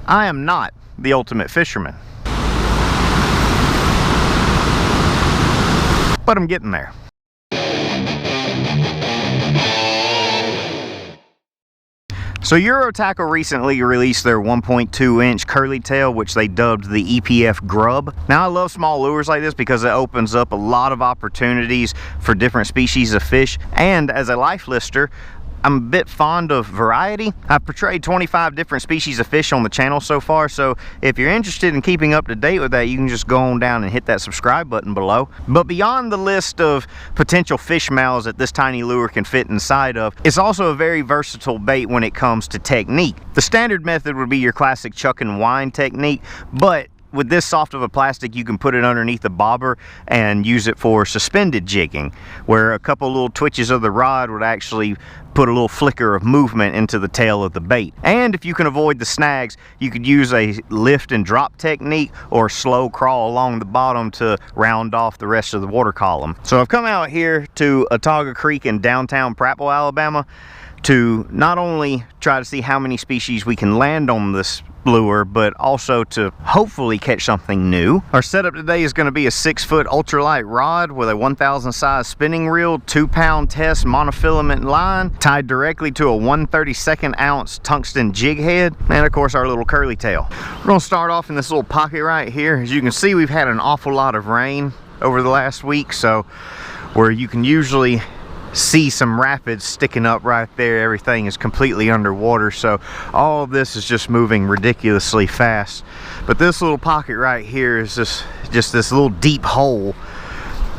I am not the ultimate fisherman, but I'm getting there. So Eurotackle recently released their 1.2 inch curly tail, which they dubbed the EPF Grub. Now I love small lures like this because it opens up a lot of opportunities for different species of fish, and as a life lister, I'm a bit fond of variety. I've portrayed 25 different species of fish on the channel so far, so if you're interested in keeping up to date with that, you can just go on down and hit that subscribe button below. But beyond the list of potential fish mouths that this tiny lure can fit inside of, it's also a very versatile bait when it comes to technique. The standard method would be your classic chuck and wind technique, but with this soft of a plastic, you can put it underneath the bobber and use it for suspended jigging, where a couple little twitches of the rod would actually put a little flicker of movement into the tail of the bait. And if you can avoid the snags, you could use a lift and drop technique or slow crawl along the bottom to round off the rest of the water column. So I've come out here to Autauga Creek in downtown Prattville, Alabama, to not only try to see how many species we can land on this lure, but also to hopefully catch something new. Our setup today is going to be a 6-foot ultralight rod with a 1000 size spinning reel, 2-pound test monofilament line tied directly to a 1/32 ounce tungsten jig head, and of course our little curly tail. We're going to start off in this little pocket right here. As you can see, we've had an awful lot of rain over the last week, so where you can usually see some rapids sticking up right there, everything is completely underwater, so all of this is just moving ridiculously fast. But this little pocket right here is just this little deep hole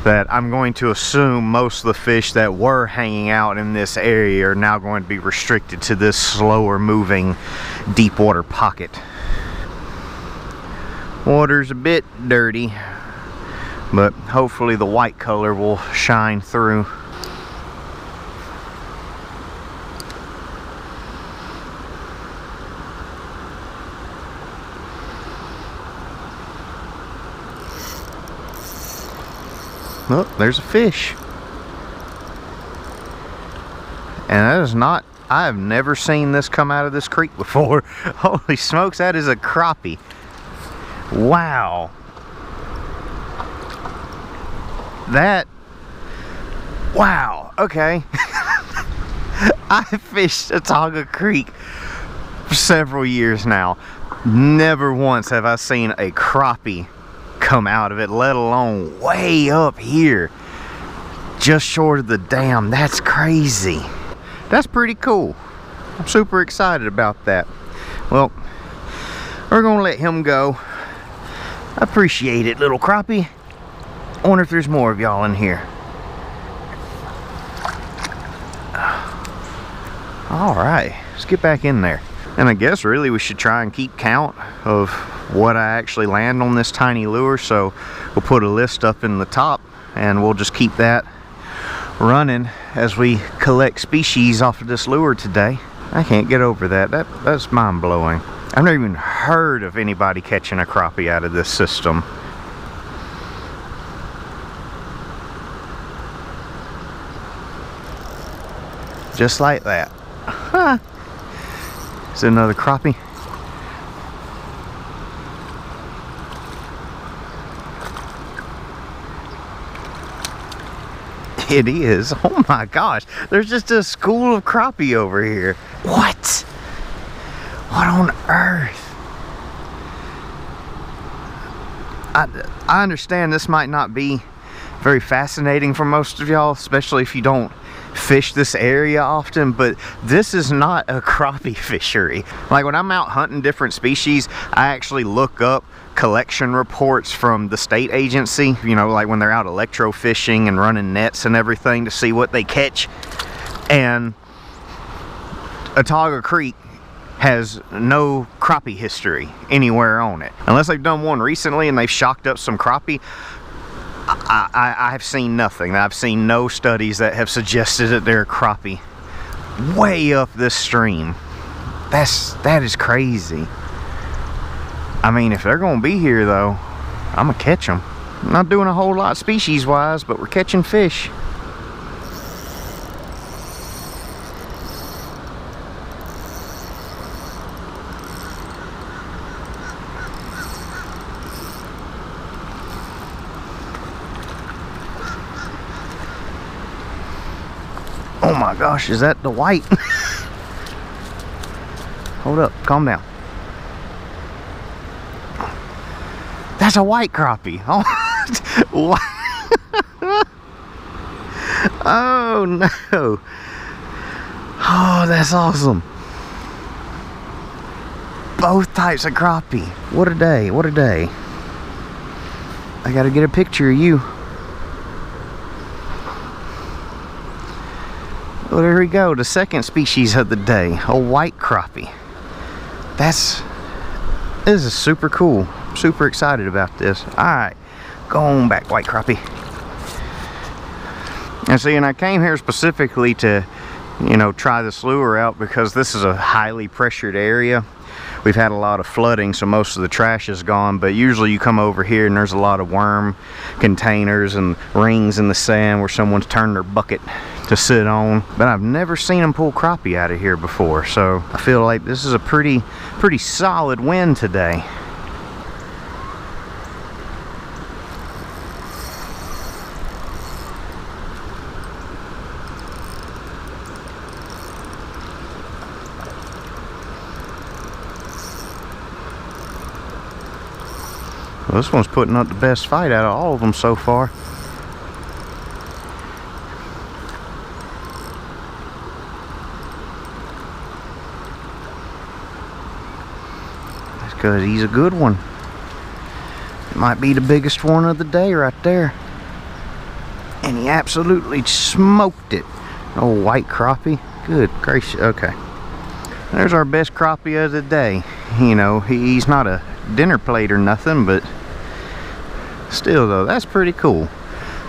that I'm going to assume most of the fish that were hanging out in this area are now going to be restricted to this slower moving deep water pocket. Water's a bit dirty, but hopefully the white color will shine through. Oh, there's a fish. And that is not, I have never seen this come out of this creek before. Holy smokes, that is a crappie. Wow. Wow, okay. I fished Autauga Creek for several years now. Never once have I seen a crappie come out of it, let alone way up here just short of the dam. That's crazy. That's pretty cool. I'm super excited about that. Well, we're gonna let him go. I appreciate it, little crappie. I wonder if there's more of y'all in here. All right, let's get back in there. And I guess really we should try and keep count of what I actually land on this tiny lure, so we'll put a list up in the top and we'll just keep that running as we collect species off of this lure today. I can't get over that. That's mind-blowing. I've never even heard of anybody catching a crappie out of this system. Just like that. Huh. Is it another crappie? It is. Oh my gosh. There's just a school of crappie over here. What? What on earth? I understand this might not be very fascinating for most of y'all, especially if you don't fish this area often, but this is not a crappie fishery. Like when I'm out hunting different species, I actually look up collection reports from the state agency, you know, like when they're out electro fishing and running nets and everything to see what they catch. And Autauga Creek has no crappie history anywhere on it, unless they've done one recently and they've shocked up some crappie. I've seen nothing. I've seen no studies that have suggested that they're crappie way up this stream. That is crazy. I mean, if they're gonna be here though, I'm gonna catch them. I'm not doing a whole lot species wise, but we're catching fish. my gosh, is that the white? Hold up, calm down. That's a white crappie. Oh, what? Oh no. Oh, that's awesome. Both types of crappie. What a day, what a day. I gotta get a picture of you. Well, there we go, the second species of the day, a white crappie. This is super cool. Super excited about this. Alright, go on back, white crappie. And see, and I came here specifically to, you know, try this lure out because this is a highly pressured area. We've had a lot of flooding, so most of the trash is gone, but usually you come over here and there's a lot of worm containers and rings in the sand where someone's turned their bucket to sit on. But I've never seen them pull crappie out of here before, so I feel like this is a pretty solid win today. Well, this one's putting up the best fight out of all of them so far. That's because he's a good one. It might be the biggest one of the day right there. And he absolutely smoked it. Oh, white crappie. Good gracious. Okay. There's our best crappie of the day. You know, he's not a dinner plate or nothing, but still though, that's pretty cool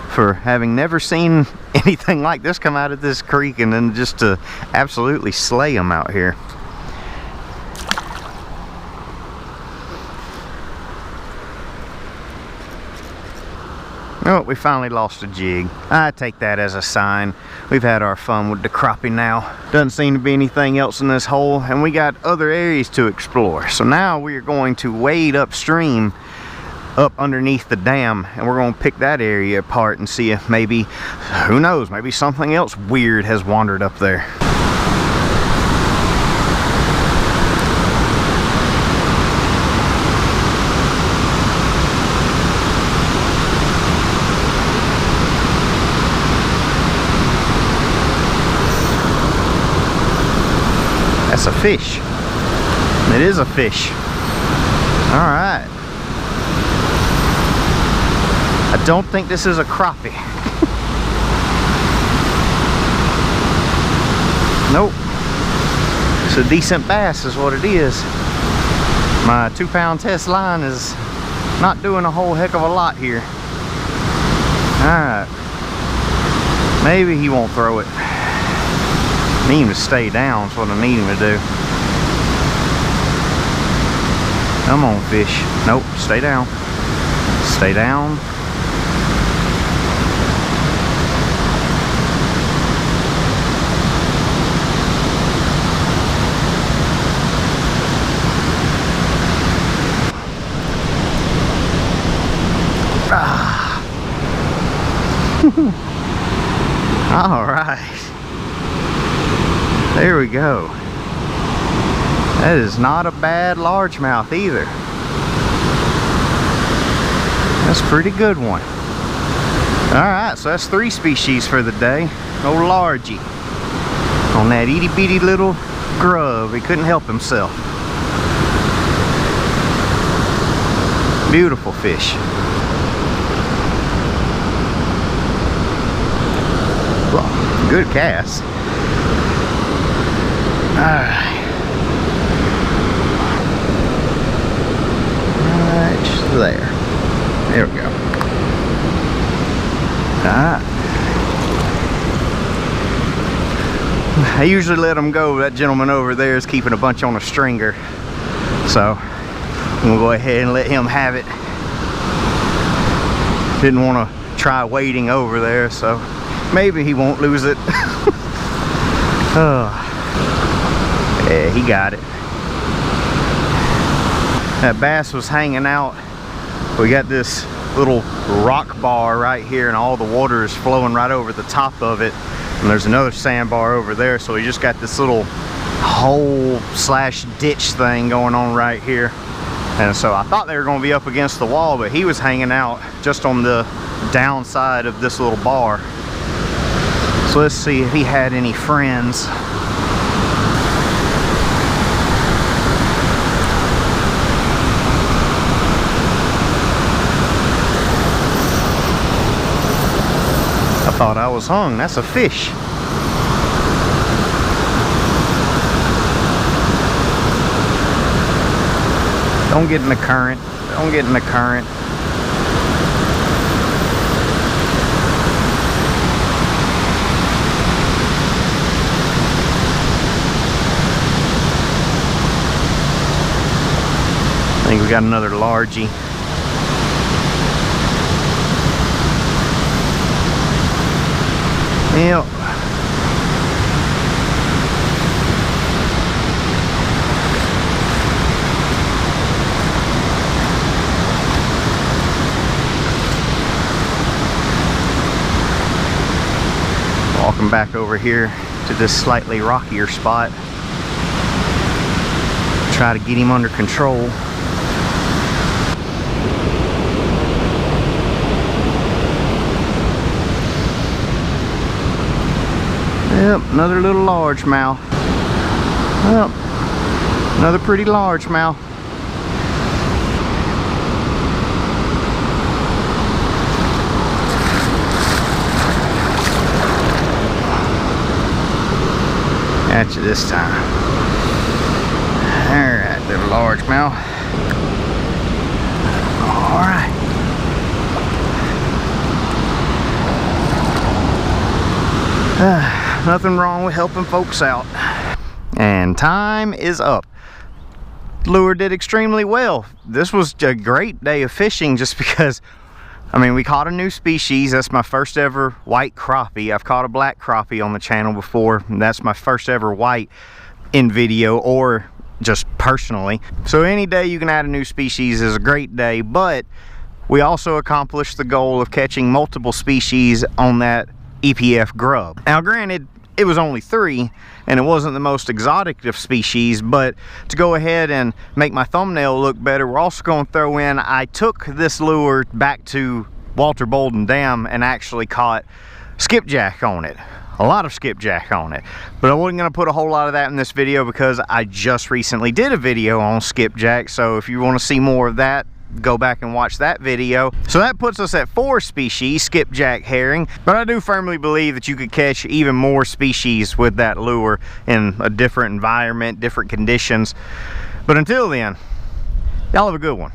for having never seen anything like this come out of this creek and then just to absolutely slay them out here. Oh, we finally lost a jig. I take that as a sign. We've had our fun with the crappie now. Doesn't seem to be anything else in this hole, and we got other areas to explore. So now we are going to wade upstream up underneath the dam, and we're going to pick that area apart and see if maybe, who knows, maybe something else weird has wandered up there. That's a fish. It is a fish. All right. I don't think this is a crappie. Nope. It's a decent bass is what it is. My 2-pound test line is not doing a whole heck of a lot here. All right. Maybe he won't throw it. I need him to stay down, is what I need him to do. Come on, fish. Nope, stay down. Stay down. Ah. All right. There we go. That is not a bad largemouth either. That's a pretty good one. Alright, so that's 3 species for the day. Old largie. On that itty bitty little grub. He couldn't help himself. Beautiful fish. Well, good cast. Alright. Right there. There we go. Alright. I usually let them go. That gentleman over there is keeping a bunch on a stringer. So, I'm going to go ahead and let him have it. Didn't want to try wading over there, so maybe he won't lose it. Oh. Yeah, he got it. That bass was hanging out. We got this little rock bar right here and all the water is flowing right over the top of it. And there's another sandbar over there, so we just got this little hole slash ditch thing going on right here. And so I thought they were going to be up against the wall, but he was hanging out just on the downside of this little bar. So let's see if he had any friends. I thought I was hung. That's a fish. Don't get in the current. Don't get in the current. I think we got another largie. Yep. Walking back over here to this slightly rockier spot. Try to get him under control. Yep, another little largemouth. Yep, another pretty largemouth. Got you this time. Alright, little largemouth. Alright. Nothing wrong with helping folks out. And time is up. Lure did extremely well. This was a great day of fishing just because, I mean, we caught a new species. That's my first ever white crappie. I've caught a black crappie on the channel before. And that's my first ever white in video or just personally. So any day you can add a new species is a great day, but we also accomplished the goal of catching multiple species on that EPF Grub. Now granted, it was only 3 and it wasn't the most exotic of species, but to go ahead and make my thumbnail look better, we're also going to throw in, I took this lure back to Walter Bolden Dam and actually caught skipjack on it. A lot of skipjack on it, but I wasn't going to put a whole lot of that in this video because I just recently did a video on skipjack. So if you want to see more of that, go back and watch that video. So that puts us at 4 species skipjack herring, but I do firmly believe that you could catch even more species with that lure in a different environment, different conditions. But until then, y'all have a good one.